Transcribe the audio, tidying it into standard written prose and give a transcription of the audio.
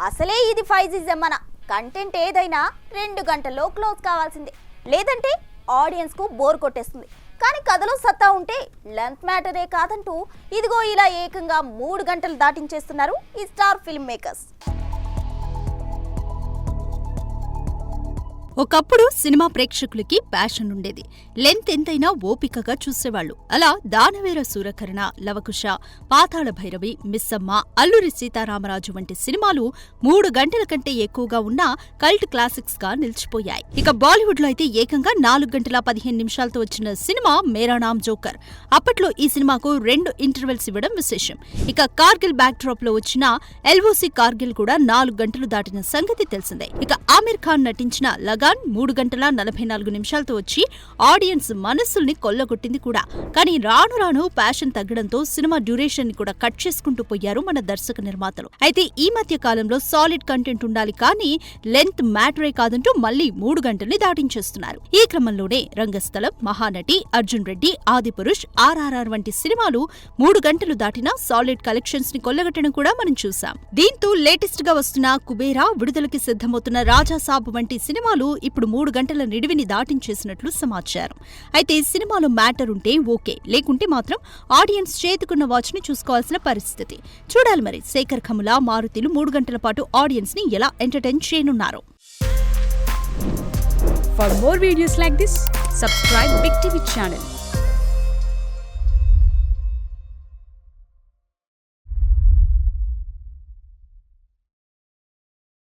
అసలే ఇది 5G జమానా. Content ఏదైనా 2 గంటల్లో క్లోజ్ కావాల్సిందే, లేదంటే ఆడియన్స్ కు బోర్ కొట్టేస్తుంది. కానీ కథలో సత్తా ఉంటే లెంత్ మ్యాటరే కాదంటూ ఇదిగో ఇలా ఏకంగా 3 గంటలు దాటించేస్తున్నారు ఈ స్టార్ ఫిల్మ్ మేకర్స్. ఒకప్పుడు సినిమా ప్రేక్షకులకి ప్యాషన్ ఉండేది. లెంత్ ఎంతైనా ఓపికగా చూసేవాళ్లు. అలా దానవేర సూరకర్ణ, లవకుశ, పాతాళ భైరవి, మిస్సమ్మ, అల్లూరి సీతారామరాజు వంటి సినిమాలు 3 గంటల కంటే ఎక్కువగా ఉన్న కల్ట్ క్లాసిక్స్ గా నిలిచిపోయాయి. ఇక బాలీవుడ్ లో అయితే ఏకంగా 4 గంటల 15 నిమిషాలతో వచ్చిన సినిమా మేరా నామ్ జోకర్. అప్పట్లో ఈ సినిమాకు 2 ఇంటర్వెల్స్ ఇవ్వడం విశేషం. ఇక కార్గిల్ బ్యాక్ డ్రాప్ లో వచ్చిన ఎల్ఓసి కార్గిల్ కూడా 4 గంటలు దాటిన సంగతి తెలిసిందే. ఇక ఆమిర్ ఖాన్ నటించిన లగాన్ 3 గంటల 44 నిమిషాలతో వచ్చి ఆడియన్స్ మనస్సుల్ని కొల్లగొట్టింది కూడా. కానీ రాను రాను ప్యాషన్ తగ్గడంతో సినిమా డ్యూరేషన్ ని కూడా కట్ చేసుకుంటూ పోయారు మన దర్శక నిర్మాతలు. అయితే ఈ మధ్య కాలంలో సాలిడ్ కంటెంట్ ఉండాలి కానీ లెంత్ మ్యాటరే కాదంటూ మళ్లీ 3 గంటల్ని దాటించేస్తున్నారు. ఈ క్రమంలోనే రంగస్థలం, మహానటి, అర్జున్ రెడ్డి, ఆదిపురుష్, ఆర్ఆర్ఆర్ వంటి సినిమాలు 3 గంటలు దాటినా సాలిడ్ కలెక్షన్స్ ని కొల్లగొట్టడం కూడా మనం చూసాం. దీంతో లేటెస్ట్ గా వస్తున్న కుబేరా, విడుదలకి సిద్ధమవుతున్న రాజాసాబ్ వంటి సినిమాలు ఇప్పుడు 3 గంటల నిడివిని దాటించేసినట్లు సమాచారం. అయితే సినిమాలో మ్యాటర్ ఉంటే ఓకే, లేకుంటే మాత్రం ఆడియన్స్ చేతుకున్న వాచ్ ని చూసుకోవాల్సిన పరిస్థితి. చూడాలి మరి శేఖర్ కమల, మారుతిలు 3 గంటల పాటు ఆడియన్స్ ని ఎలా ఎంటర్టైన్ చేయనున్నారు. For more videos like this, subscribe Big TV channel.